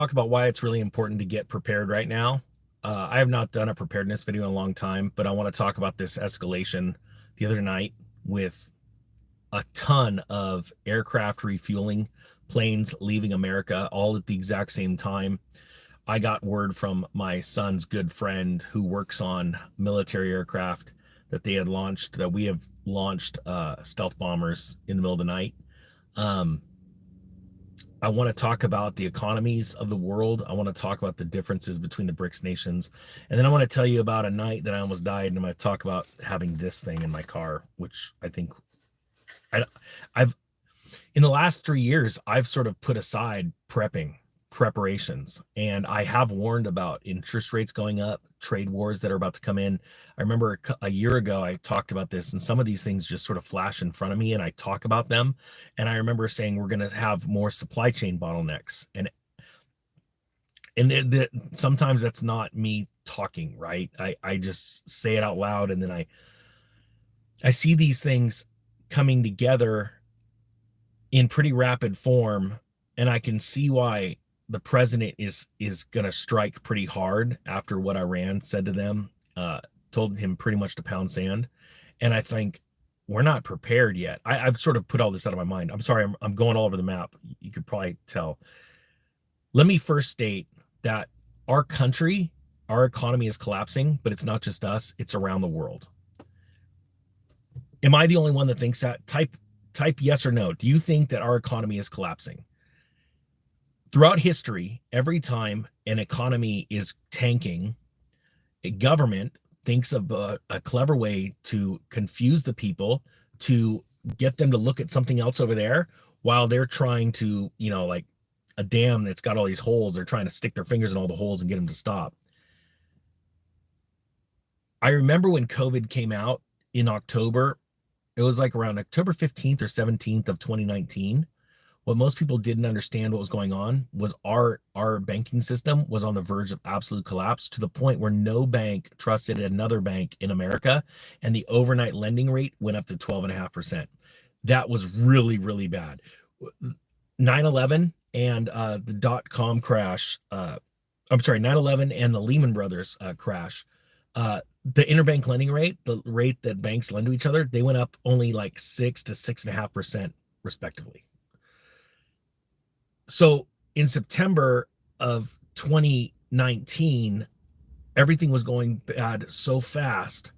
Talk about why it's really important to get prepared right now. I have not done a preparedness video in a long time, but I want to talk about this escalation the other night with a ton of aircraft refueling, planes leaving America all at the exact same time. I got word from my son's good friend who works on military aircraft that we have launched stealth bombers in the middle of the night. Um, I want to talk about the economies of the world. I want to talk about the differences between the BRICS nations. And then I want to tell you about a night that I almost died. And I'm going to talk about having this thing in my car, which I think I've, in the last 3 years, I've sort of put aside preparations. And I have warned about interest rates going up, trade wars that are about to come in. I remember a year ago, I talked about this, and some of these things just sort of flash in front of me and I talk about them. And I remember saying, we're going to have more supply chain bottlenecks. And sometimes that's not me talking, right? I just say it out loud. And then I see these things coming together in pretty rapid form. And I can see why the president is going to strike pretty hard after what Iran said to them, told him pretty much to pound sand. And I think we're not prepared yet. I've sort of put all this out of my mind. I'm sorry, I'm going all over the map. You could probably tell. Let me first state that our country, our economy is collapsing, but it's not just us, it's around the world. Am I the only one that thinks that? Type yes or no. Do you think that our economy is collapsing? Throughout history, every time an economy is tanking, a government thinks of a clever way to confuse the people, to get them to look at something else over there while they're trying to, like a dam that's got all these holes, they're trying to stick their fingers in all the holes and get them to stop. I remember when COVID came out in October, it was like around October 15th or 17th of 2019. What most people didn't understand what was going on was our banking system was on the verge of absolute collapse, to the point where no bank trusted another bank in America, and the overnight lending rate went up to 12.5%. That was really, really bad. 9/11 and the dot-com crash, 9/11 and the Lehman Brothers crash, the interbank lending rate, the rate that banks lend to each other, they went up only like 6 to 6.5% respectively. So in September of 2019, everything was going bad so fast,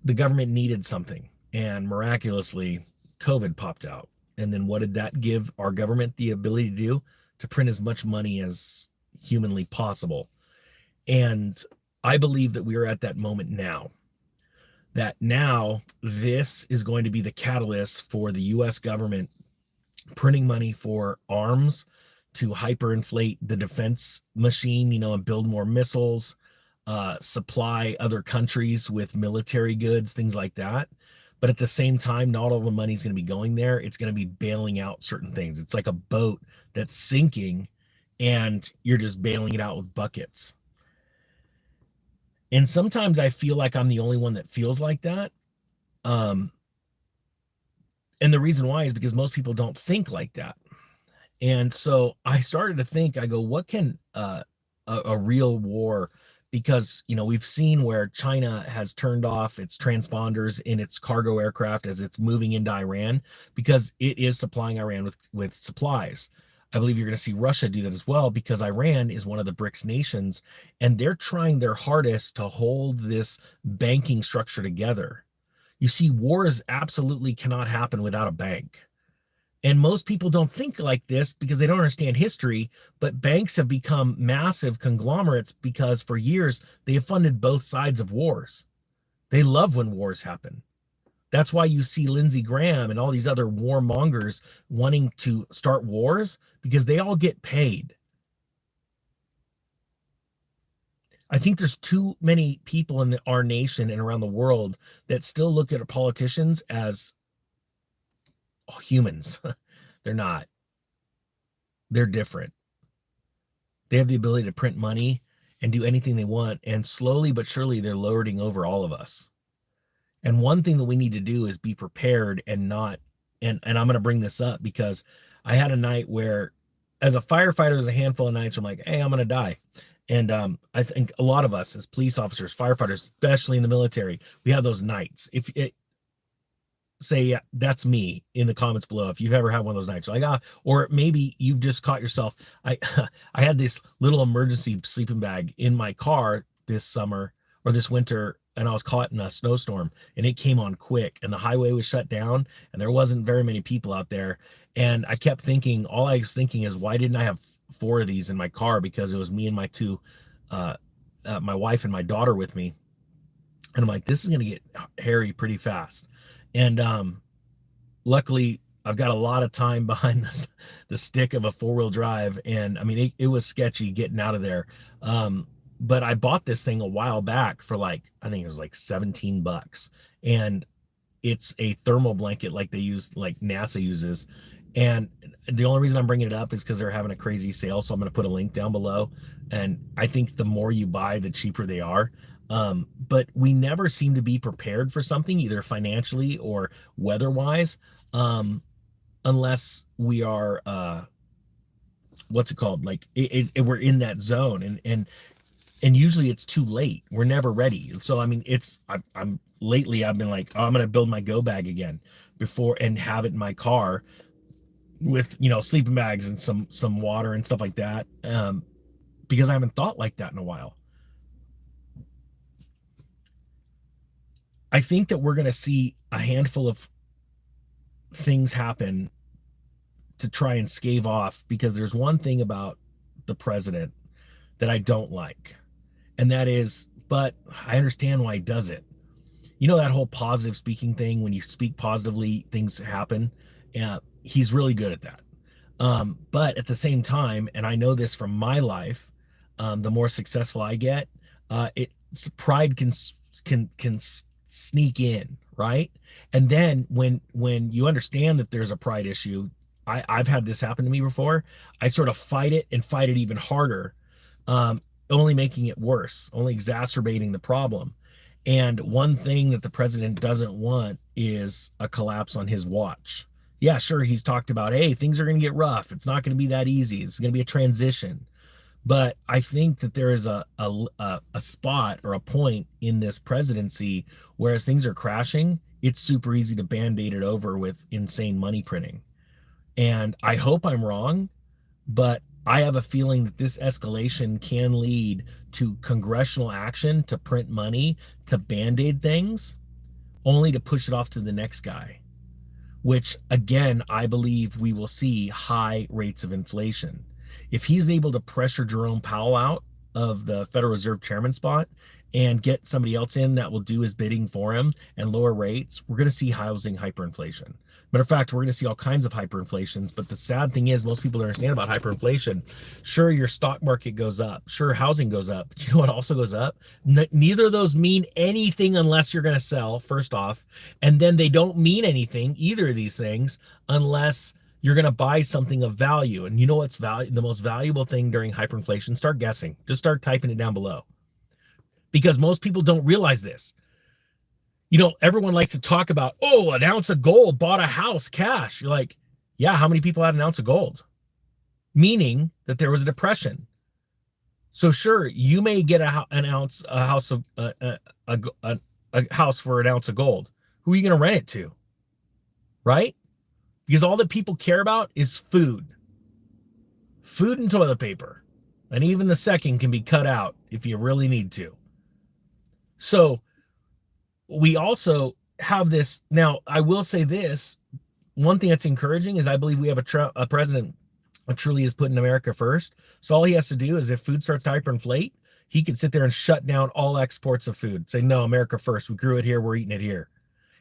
the government needed something. And miraculously, COVID popped out. And then what did that give our government the ability to do? To print as much money as humanly possible. And I believe that we are at that moment now. That now this is going to be the catalyst for the US government printing money for arms, to hyperinflate the defense machine, and build more missiles, supply other countries with military goods, things like that. But at the same time, not all the money's going to be going there. It's going to be bailing out certain things. It's like a boat that's sinking and you're just bailing it out with buckets. And sometimes I feel like I'm the only one that feels like that. And the reason why is because most people don't think like that. And so I started to think, I go, what can a real war, because, we've seen where China has turned off its transponders in its cargo aircraft as it's moving into Iran, because it is supplying Iran with supplies. I believe you're going to see Russia do that as well, because Iran is one of the BRICS nations, and they're trying their hardest to hold this banking structure together. You see, wars absolutely cannot happen without a bank. And most people don't think like this because they don't understand history, but banks have become massive conglomerates because for years they have funded both sides of wars. They love when wars happen. That's why you see Lindsey Graham and all these other warmongers wanting to start wars, because they all get paid. I think there's too many people in our nation and around the world that still look at politicians as humans. They're not. They're different. They have the ability to print money and do anything they want, and slowly but surely they're lording over all of us. And one thing that we need to do is be prepared and not, and I'm going to bring this up because I had a night where as a firefighter, there's a handful of nights where I'm like, hey, I'm going to die. And I think a lot of us as police officers, firefighters, especially in the military, we have those nights. If it, say, yeah, that's me in the comments below if you've ever had one of those nights, like, or maybe you've just caught yourself. I I had this little emergency sleeping bag in my car this summer or this winter, and I was caught in a snowstorm, and it came on quick, and the highway was shut down, and there wasn't very many people out there. And I kept thinking, all I was thinking is, why didn't I have 4 of these in my car? Because it was me and my two my wife and my daughter with me. And I'm like, this is going to get hairy pretty fast. And luckily, I've got a lot of time behind this, the stick of a 4-wheel drive. And I mean, it was sketchy getting out of there. But I bought this thing a while back for like, I think it was like 17 bucks. And it's a thermal blanket like they use, like NASA uses. And the only reason I'm bringing it up is because they're having a crazy sale. So I'm going to put a link down below. And I think the more you buy, the cheaper they are. But we never seem to be prepared for something, either financially or weather-wise, unless we are, what's it called? Like we're in that zone, and usually it's too late. We're never ready. So I mean, I'm lately I've been like, oh, I'm gonna build my go bag again before and have it in my car with, you know, sleeping bags and some water and stuff like that, because I haven't thought like that in a while. I think that we're going to see a handful of things happen to try and stave off, because there's one thing about the president that I don't like, and that is, but I understand why he does it. You know, that whole positive speaking thing, when you speak positively, things happen. He's really good at that. But at the same time, and I know this from my life, the more successful I get, pride can sneak in, right? And then when you understand that there's a pride issue, I've had this happen to me before. I sort of fight it even harder, only making it worse, only exacerbating the problem. And one thing that the president doesn't want is a collapse on his watch. Yeah, sure, he's talked about, hey, things are going to get rough. It's not going to be that easy. It's going to be a transition. But I think that there is a spot or a point in this presidency where, as things are crashing, it's super easy to band-aid it over with insane money printing. And I hope I'm wrong, but I have a feeling that this escalation can lead to congressional action to print money, to band-aid things, only to push it off to the next guy, which, again, I believe we will see high rates of inflation. If he's able to pressure Jerome Powell out of the Federal Reserve chairman spot and get somebody else in that will do his bidding for him and lower rates, we're going to see housing hyperinflation. Matter of fact, we're going to see all kinds of hyperinflations. But the sad thing is, most people don't understand about hyperinflation. Sure, your stock market goes up. Sure, housing goes up. But you know what also goes up? Neither of those mean anything unless you're going to sell, first off. And then they don't mean anything, either of these things, unless you're going to buy something of value. And you know what's the most valuable thing during hyperinflation? Start guessing. Just start typing it down below. Because most people don't realize this. You know, everyone likes to talk about, oh, an ounce of gold bought a house cash. You're like, yeah, how many people had an ounce of gold? Meaning that there was a depression. So sure, you may get a house for an ounce of gold. Who are you going to rent it to? Right? Because all that people care about is food. Food and toilet paper. And even the second can be cut out if you really need to. So we also have this. Now, I will say this. One thing that's encouraging is I believe we have a president who truly is putting America first. So all he has to do is, if food starts to hyperinflate, he can sit there and shut down all exports of food. Say, no, America first. We grew it here. We're eating it here.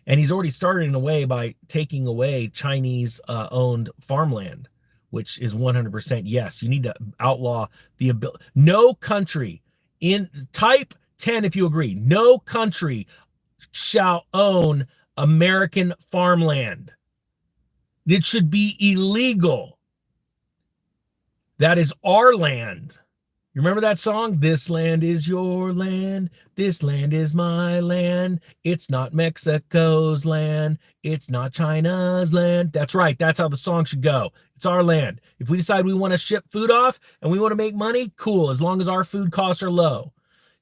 And he's already started in a way by taking away Chinese owned farmland, which is 100% yes. You need to outlaw the ability. No country, in type 10 if you agree, no country shall own American farmland. It should be illegal. That is our land. You remember that song? This land is your land. This land is my land. It's not Mexico's land. It's not China's land. That's right. That's how the song should go. It's our land. If we decide we want to ship food off and we want to make money, cool, as long as our food costs are low.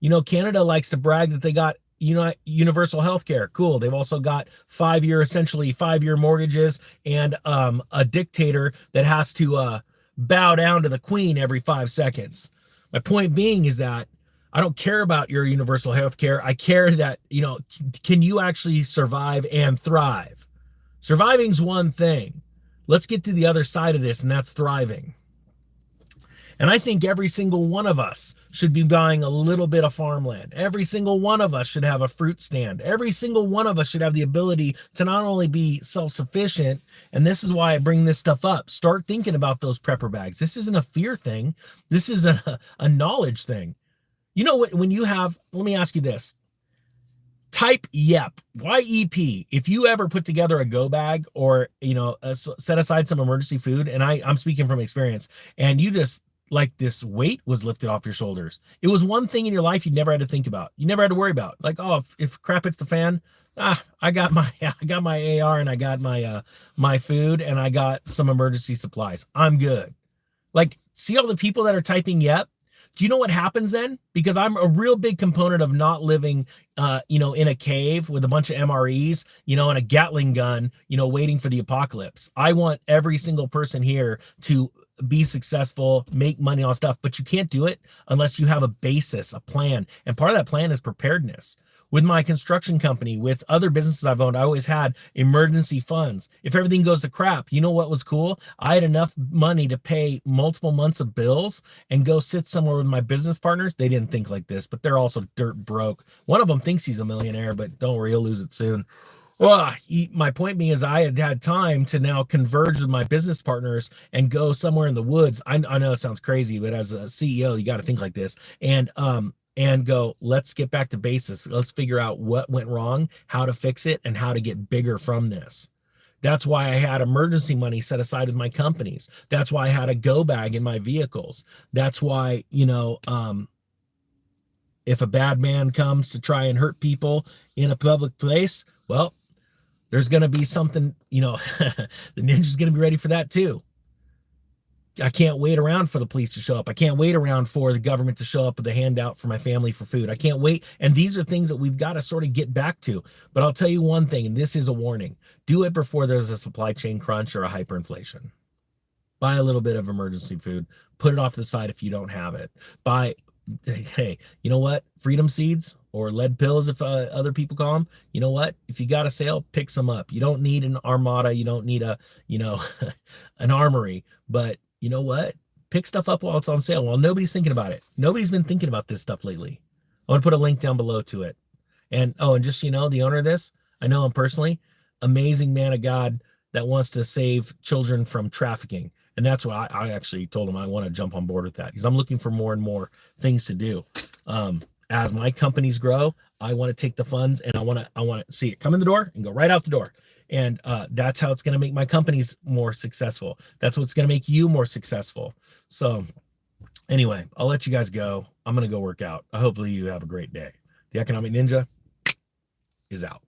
You know, Canada likes to brag that they got universal health care. Cool. They've also got essentially 5-year mortgages, and a dictator that has to bow down to the queen every 5 seconds. My point being is that I don't care about your universal health care. I care that, can you actually survive and thrive? Surviving's one thing. Let's get to the other side of this, and that's thriving. And I think every single one of us should be buying a little bit of farmland. Every single one of us should have a fruit stand. Every single one of us should have the ability to not only be self-sufficient, and this is why I bring this stuff up. Start thinking about those prepper bags. This isn't a fear thing. This is a knowledge thing. You know what? When you have, let me ask you this. Type YEP, Y-E-P. If you ever put together a go bag or, set aside some emergency food, and I'm speaking from experience, and you just, like, this weight was lifted off your shoulders. It was one thing in your life you never had to think about. You never had to worry about. Like, oh, if crap hits the fan, I got my AR, and I got my food, and I got some emergency supplies. I'm good. Like, see all the people that are typing yep? Do you know what happens then? Because I'm a real big component of not living, in a cave with a bunch of MREs, and a Gatling gun, waiting for the apocalypse. I want every single person here to be successful, make money on stuff, but you can't do it unless you have a basis, a plan. And part of that plan is preparedness. With my construction company, with other businesses I've owned, I always had emergency funds. If everything goes to crap, you know what was cool? I had enough money to pay multiple months of bills and go sit somewhere with my business partners. They didn't think like this, but they're also dirt broke. One of them thinks he's a millionaire, but don't worry, he'll lose it soon. My point being is I had time to now converge with my business partners and go somewhere in the woods. I know it sounds crazy, but as a CEO, you got to think like this. And go, let's get back to basics. Let's figure out what went wrong, how to fix it, and how to get bigger from this. That's why I had emergency money set aside with my companies. That's why I had a go bag in my vehicles. That's why, if a bad man comes to try and hurt people in a public place, well, there's going to be something, the ninja's going to be ready for that too. I can't wait around for the police to show up. I can't wait around for the government to show up with a handout for my family for food. I can't wait. And these are things that we've got to sort of get back to. But I'll tell you one thing, and this is a warning. Do it before there's a supply chain crunch or a hyperinflation. Buy a little bit of emergency food. Put it off to the side if you don't have it. Hey, you know what? Freedom seeds, or lead pills, if other people call them. You know what? If you got a sale, pick some up. You don't need an armada. You don't need an armory. But you know what? Pick stuff up while it's on sale, while nobody's thinking about it. Nobody's been thinking about this stuff lately. I want to put a link down below to it. And just the owner of this, I know him personally, amazing man of God that wants to save children from trafficking. And that's what I actually told him I want to jump on board with that, because I'm looking for more and more things to do. As my companies grow, I want to take the funds and I want to see it come in the door and go right out the door. And that's how it's going to make my companies more successful. That's what's going to make you more successful. So anyway, I'll let you guys go. I'm going to go work out. Hopefully you have a great day. The Economic Ninja is out.